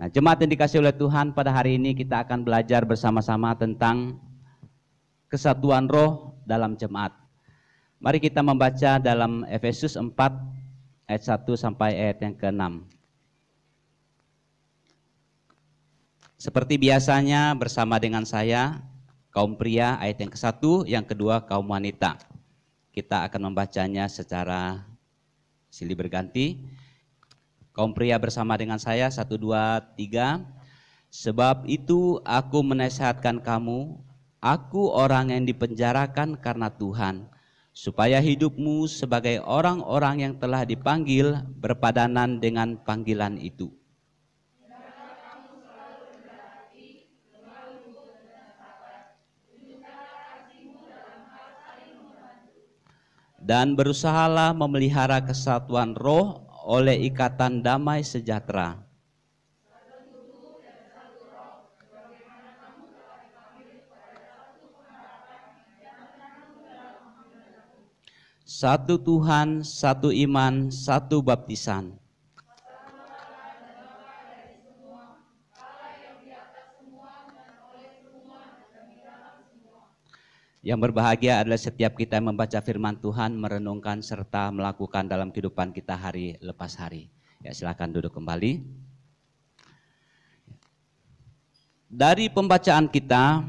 Nah, jemaat yang dikasihi oleh Tuhan, pada hari ini kita akan belajar bersama-sama tentang kesatuan roh dalam jemaat. Mari kita membaca dalam Efesus 4 ayat 1 sampai ayat yang ke-6. Seperti biasanya bersama dengan saya, kaum pria ayat yang ke-1, yang kedua kaum wanita. Kita akan membacanya secara silih berganti. Kaum pria bersama dengan saya, 1, 2, 3. Sebab itu aku menasihatkan kamu, aku orang yang dipenjarakan karena Tuhan, supaya hidupmu sebagai orang-orang yang telah dipanggil berpadanan dengan panggilan itu. Dan berusahalah memelihara kesatuan roh oleh ikatan damai sejahtera. Satu Tuhan, satu iman, satu baptisan. Yang berbahagia adalah setiap kita yang membaca firman Tuhan, merenungkan serta melakukan dalam kehidupan kita hari lepas hari. Ya, silakan duduk kembali. Dari pembacaan kita,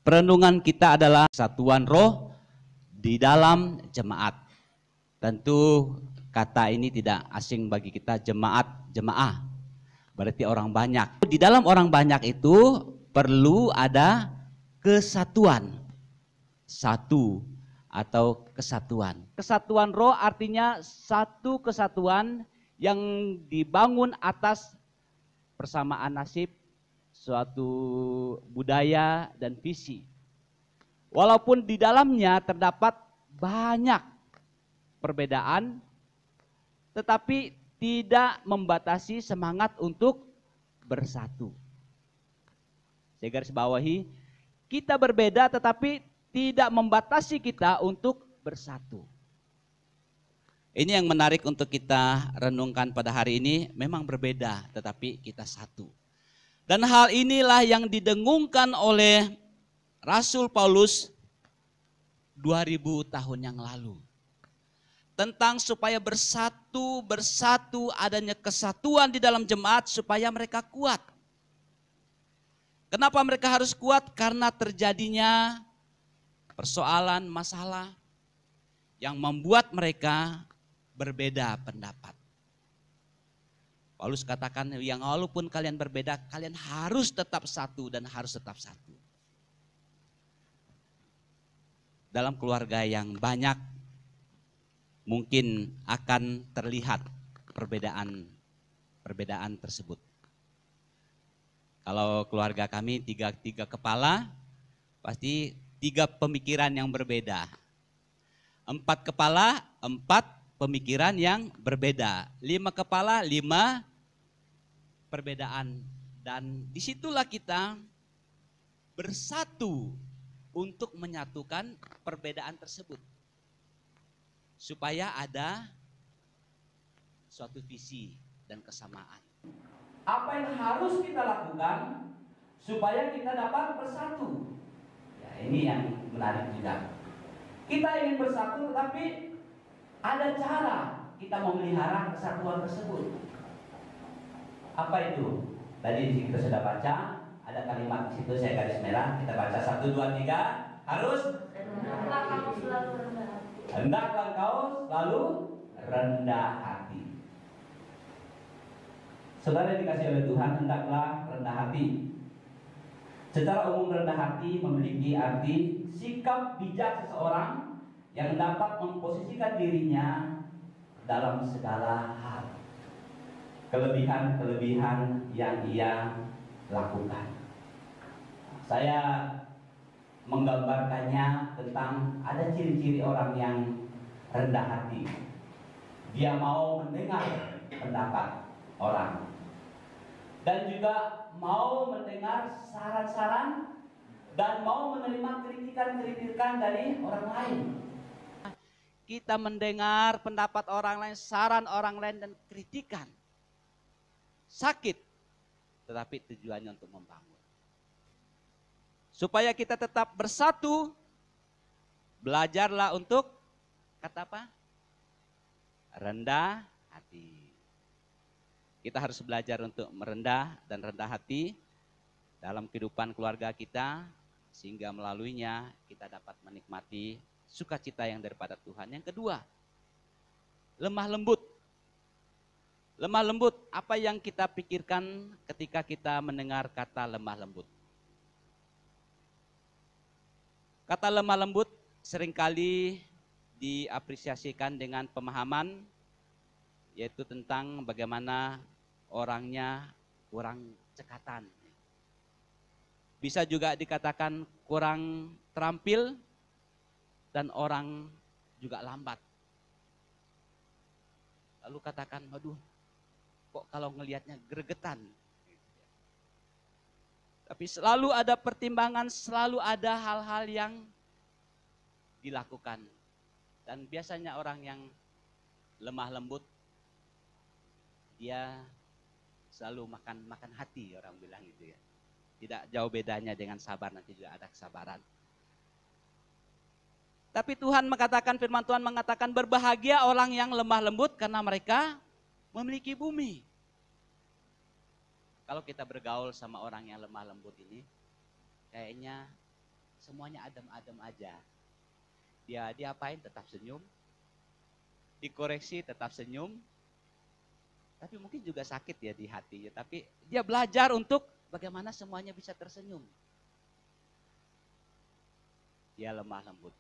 perenungan kita adalah kesatuan roh di dalam jemaat. Tentu kata ini tidak asing bagi kita, jemaah. Berarti orang banyak. Di dalam orang banyak itu perlu ada kesatuan. Satu atau kesatuan. Kesatuan roh artinya satu kesatuan yang dibangun atas persamaan nasib, suatu budaya dan visi. Walaupun di dalamnya terdapat banyak perbedaan, tetapi tidak membatasi semangat untuk bersatu. Saya garis bawahi, kita berbeda tetapi tidak membatasi kita untuk bersatu. Ini yang menarik untuk kita renungkan pada hari ini, memang berbeda tetapi kita satu. Dan hal inilah yang didengungkan oleh Rasul Paulus 2000 tahun yang lalu. Tentang supaya bersatu adanya kesatuan di dalam jemaat supaya mereka kuat. Kenapa mereka harus kuat? Karena terjadinya persoalan, masalah yang membuat mereka berbeda pendapat. Paulus katakan, yang walaupun kalian berbeda, kalian harus tetap satu dan harus tetap satu. Dalam keluarga yang banyak, mungkin akan terlihat perbedaan tersebut. Kalau keluarga kami tiga kepala, pasti 3 pemikiran yang berbeda. 4 kepala, 4 pemikiran yang berbeda. 5 kepala, 5 perbedaan. Dan disitulah kita bersatu untuk menyatukan perbedaan tersebut. Supaya ada suatu visi dan kesamaan. Apa yang harus kita lakukan supaya kita dapat bersatu? Ini yang menarik juga. Kita ingin bersatu tetapi ada cara kita memelihara kesatuan tersebut. Apa itu? Tadi kita sudah baca, ada kalimat di situ saya garis merah, kita baca 1, 2, 3. Harus hendaklah kamu selalu rendah hati. Hendaklah kau selalu rendah hati. Saudara yang dikasihi oleh Tuhan, hendaklah rendah hati. Secara umum rendah hati memiliki arti sikap bijak seseorang yang dapat memposisikan dirinya dalam segala hal. Kelebihan-kelebihan yang ia lakukan. Saya menggambarkannya tentang ada ciri-ciri orang yang rendah hati. Dia mau mendengar pendapat orang. Dan juga mau mendengar saran-saran dan mau menerima kritikan-kritikan dari orang lain. Kita mendengar pendapat orang lain, saran orang lain dan kritikan. Sakit. tetapi tujuannya untuk membangun. Supaya kita tetap bersatu, belajarlah untuk, kata apa? Rendah hati. Kita harus belajar untuk merendah dan rendah hati dalam kehidupan keluarga kita, sehingga melaluinya kita dapat menikmati sukacita yang daripada Tuhan. Yang kedua, lemah lembut. Lemah lembut, apa yang kita pikirkan ketika kita mendengar kata lemah lembut? Kata lemah lembut seringkali diapresiasikan dengan pemahaman, yaitu tentang bagaimana orangnya kurang cekatan. Bisa juga dikatakan kurang terampil dan orang juga lambat. Lalu katakan, waduh, kok kalau ngelihatnya gregetan. Tapi selalu ada pertimbangan, selalu ada hal-hal yang dilakukan. Dan biasanya orang yang lemah lembut, dia selalu makan hati, orang bilang gitu ya. Tidak jauh bedanya dengan sabar, nanti juga ada kesabaran. Tapi Tuhan mengatakan, firman Tuhan mengatakan, berbahagia orang yang lemah lembut karena mereka memiliki bumi. Kalau kita bergaul sama orang yang lemah lembut ini, kayaknya semuanya adem-adem aja. Dia diapain tetap senyum, dikoreksi tetap senyum, tapi mungkin juga sakit ya di hatinya. Tapi dia belajar untuk bagaimana semuanya bisa tersenyum. Dia lemah lembut.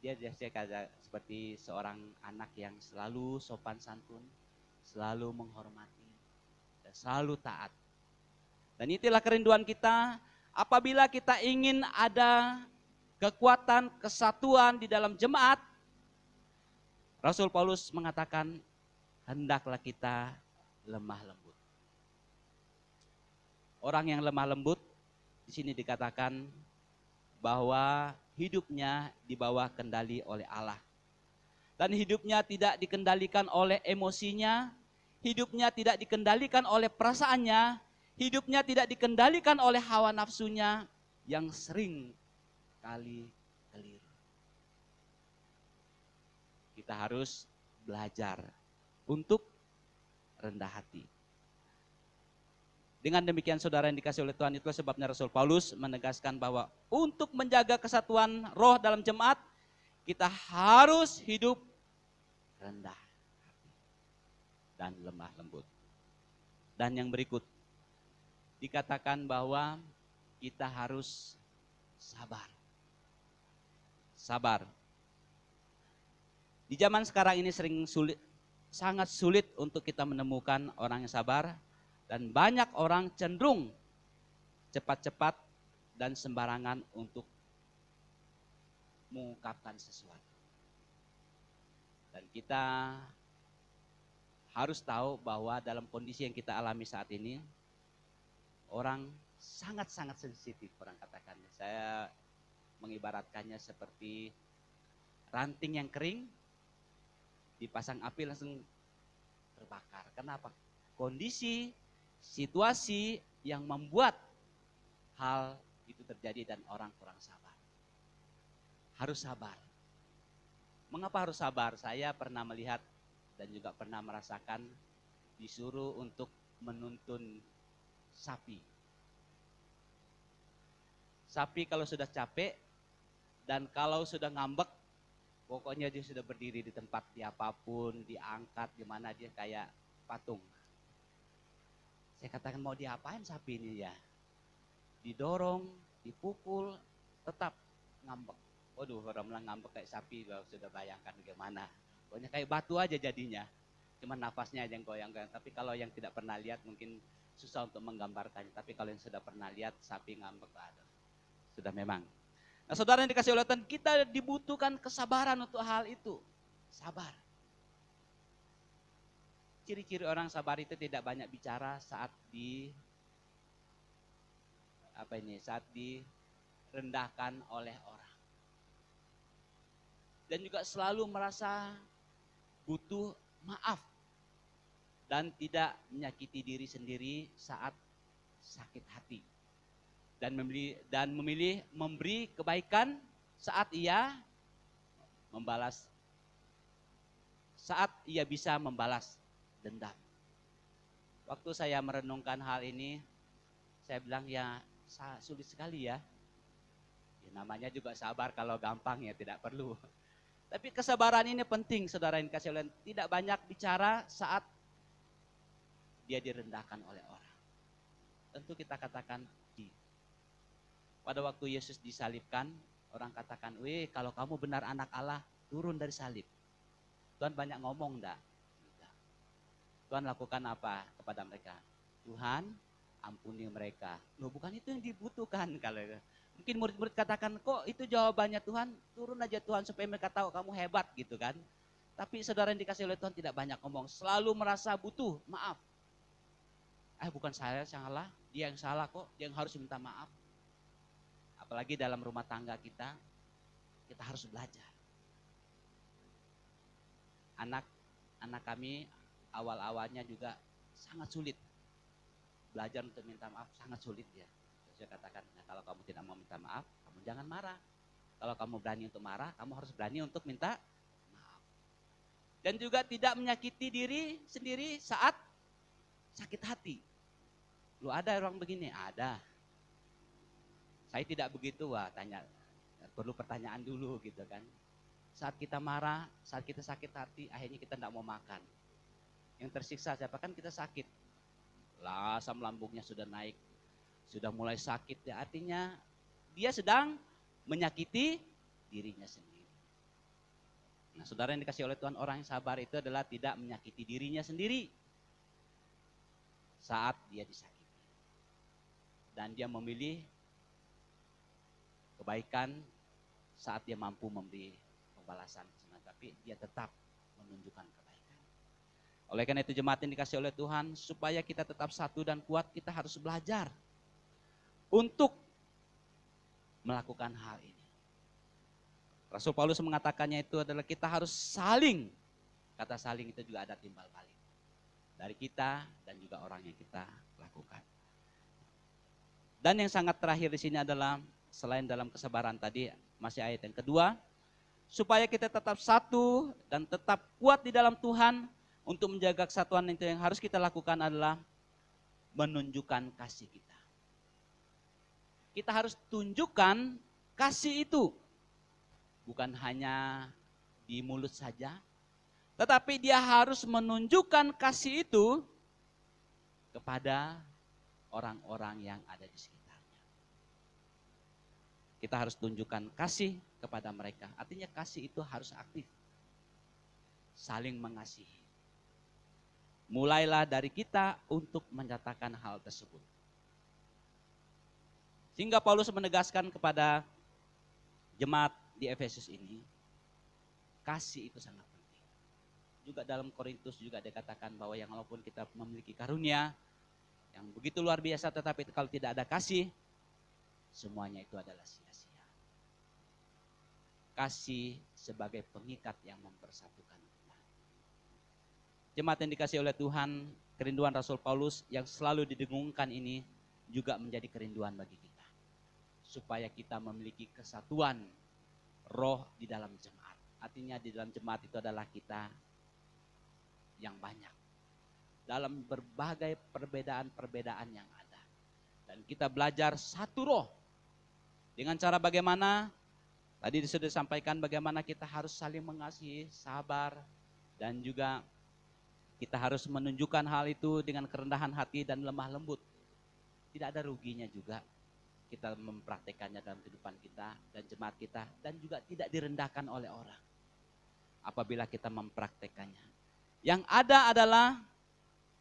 Dia biasanya seperti seorang anak yang selalu sopan santun, selalu menghormati, dan selalu taat. Dan itulah kerinduan kita apabila kita ingin ada kekuatan, kesatuan di dalam jemaat. Rasul Paulus mengatakan, hendaklah kita lemah lembut. Orang yang lemah lembut di sini dikatakan bahwa hidupnya di bawah kendali oleh Allah. Dan hidupnya tidak dikendalikan oleh emosinya, hidupnya tidak dikendalikan oleh perasaannya, hidupnya tidak dikendalikan oleh hawa nafsunya yang sering kali keliru. Kita harus belajar untuk rendah hati. Dengan demikian saudara yang dikasih oleh Tuhan, itulah sebabnya Rasul Paulus menegaskan bahwa untuk menjaga kesatuan roh dalam jemaat, kita harus hidup rendah hati dan lemah lembut. Dan yang berikut, dikatakan bahwa kita harus sabar. Sabar. Di zaman sekarang ini sangat sulit untuk kita menemukan orang yang sabar. Dan banyak orang cenderung cepat-cepat dan sembarangan untuk mengungkapkan sesuatu. Dan kita harus tahu bahwa dalam kondisi yang kita alami saat ini, orang sangat-sangat sensitif, orang katakan. Saya mengibaratkannya seperti ranting yang kering, dipasang api langsung terbakar. Kenapa? Kondisi, situasi yang membuat hal itu terjadi dan orang kurang sabar. Harus sabar. Mengapa harus sabar? Saya pernah melihat dan juga pernah merasakan disuruh untuk menuntun sapi. Sapi kalau sudah capek dan kalau sudah ngambek, pokoknya dia sudah berdiri di tempat di apapun, diangkat, gimana dia kayak patung. Saya katakan mau diapain sapi ini ya? Didorong, dipukul, tetap ngambek. Waduh, orang bilang ngambek kayak sapi, sudah bayangkan bagaimana. Pokoknya kayak batu aja jadinya. Cuma nafasnya aja yang goyang-goyang. Tapi kalau yang tidak pernah lihat mungkin susah untuk menggambarkannya. Tapi kalau yang sudah pernah lihat sapi ngambek, aduh, sudah memang. Nah saudara yang dikasih oleh Tuhan, kita dibutuhkan kesabaran untuk hal itu. Sabar. Ciri-ciri orang sabar itu tidak banyak bicara saat direndahkan oleh orang. Dan juga selalu merasa butuh maaf. dan tidak menyakiti diri sendiri saat sakit hati, dan memilih memberi kebaikan saat ia bisa membalas dendam. Waktu saya merenungkan hal ini, saya bilang ya sulit sekali ya. Namanya juga sabar, kalau gampang ya tidak perlu. Tapi kesabaran ini penting, saudara yang dikasihi Allah. Tidak banyak bicara saat dia direndahkan oleh orang. Tentu kita katakan, pada waktu Yesus disalibkan, orang katakan, weh kalau kamu benar anak Allah, turun dari salib. Tuhan banyak ngomong enggak? Tuhan lakukan apa kepada mereka? Tuhan ampuni mereka. Loh, bukan itu yang dibutuhkan. Kalau mungkin murid-murid katakan, kok itu jawabannya Tuhan? Turun aja Tuhan supaya mereka tahu kamu hebat gitu kan. Tapi saudara yang dikasih oleh Tuhan tidak banyak ngomong. Selalu merasa butuh maaf. Bukan saya yang salah, dia yang salah kok. Dia yang harus minta maaf. Apalagi dalam rumah tangga kita harus belajar. Anak kami awal-awalnya juga sangat sulit. Belajar untuk minta maaf sangat sulit ya. Saya katakan, nah, kalau kamu tidak mau minta maaf, kamu jangan marah. Kalau kamu berani untuk marah, kamu harus berani untuk minta maaf. Dan juga tidak menyakiti diri sendiri saat sakit hati. Lu ada orang begini? Ada. Saya tidak begitu, tanya. Perlu pertanyaan dulu gitu kan. Saat kita marah, saat kita sakit hati, akhirnya kita tidak mau makan. Yang tersiksa siapa? Kan kita sakit. Asam lambungnya sudah naik, sudah mulai sakit ya, artinya dia sedang menyakiti dirinya sendiri. Nah, saudara yang dikasih oleh Tuhan, orang yang sabar itu adalah tidak menyakiti dirinya sendiri saat dia disakiti. Dan dia memilih kebaikan saat dia mampu memberi pembalasan, tapi dia tetap menunjukkan kebaikan. Oleh karena itu jemaat yang dikasih oleh Tuhan, supaya kita tetap satu dan kuat, kita harus belajar untuk melakukan hal ini. Rasul Paulus mengatakannya itu adalah kita harus saling, kata saling itu juga ada timbal balik. Dari kita dan juga orang yang kita lakukan. Dan yang sangat terakhir di sini adalah, selain dalam kesabaran tadi, masih ayat yang kedua, supaya kita tetap satu dan tetap kuat di dalam Tuhan. Untuk menjaga kesatuan itu yang harus kita lakukan adalah menunjukkan kasih kita. Kita harus tunjukkan kasih itu. Bukan hanya di mulut saja, tetapi dia harus menunjukkan kasih itu kepada orang-orang yang ada di sekitarnya. Kita harus tunjukkan kasih kepada mereka. Artinya kasih itu harus aktif. Saling mengasihi. Mulailah dari kita untuk menyatakan hal tersebut. Sehingga Paulus menegaskan kepada jemaat di Efesus ini, kasih itu sangat penting. Juga dalam Korintus juga dikatakan bahwa yang walaupun kita memiliki karunia yang begitu luar biasa, tetapi kalau tidak ada kasih, semuanya itu adalah sia-sia. Kasih sebagai pengikat yang mempersatukan. Jemaat yang dikasih oleh Tuhan, kerinduan Rasul Paulus yang selalu didengungkan ini juga menjadi kerinduan bagi kita. Supaya kita memiliki kesatuan roh di dalam jemaat. Artinya di dalam jemaat itu adalah kita yang banyak. Dalam berbagai perbedaan-perbedaan yang ada. Dan kita belajar satu roh. Dengan cara bagaimana? Tadi sudah disampaikan bagaimana kita harus saling mengasihi, sabar, dan juga kita harus menunjukkan hal itu dengan kerendahan hati dan lemah lembut. Tidak ada ruginya juga kita mempraktekannya dalam kehidupan kita dan jemaat kita, dan juga tidak direndahkan oleh orang apabila kita mempraktekannya. Yang ada adalah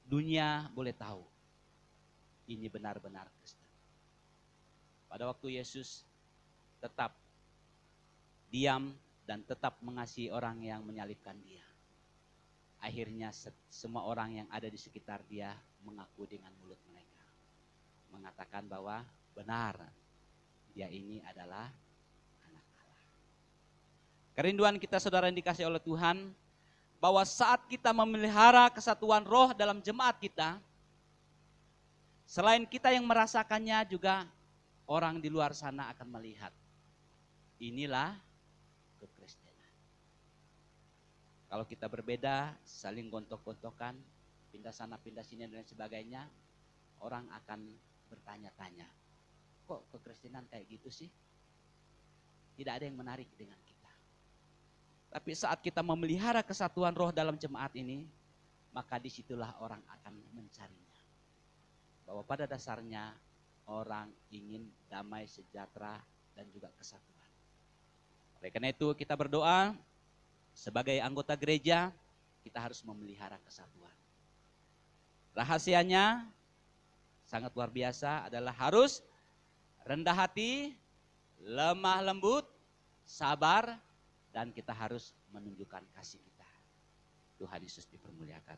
dunia boleh tahu ini benar-benar Kristen. Pada waktu Yesus tetap diam dan tetap mengasihi orang yang menyalibkan dia. Akhirnya semua orang yang ada di sekitar dia mengaku dengan mulut mereka. Mengatakan bahwa benar, dia ini adalah anak Allah. Kerinduan kita saudara yang dikasih oleh Tuhan, bahwa saat kita memelihara kesatuan roh dalam jemaat kita, selain kita yang merasakannya, juga orang di luar sana akan melihat. Inilah kekristenan. Kalau kita berbeda, saling gontok-gontokan, pindah sana, pindah sini, dan sebagainya, orang akan bertanya-tanya, kok kekristenan kayak gitu sih? Tidak ada yang menarik dengan kita. Tapi saat kita memelihara kesatuan roh dalam jemaat ini, maka disitulah orang akan mencarinya. Bahwa pada dasarnya orang ingin damai, sejahtera, dan juga kesatuan. Oleh karena itu kita berdoa, sebagai anggota gereja, kita harus memelihara kesatuan. Rahasianya sangat luar biasa adalah harus rendah hati, lemah lembut, sabar, dan kita harus menunjukkan kasih kita. Tuhan Yesus dipermuliakan.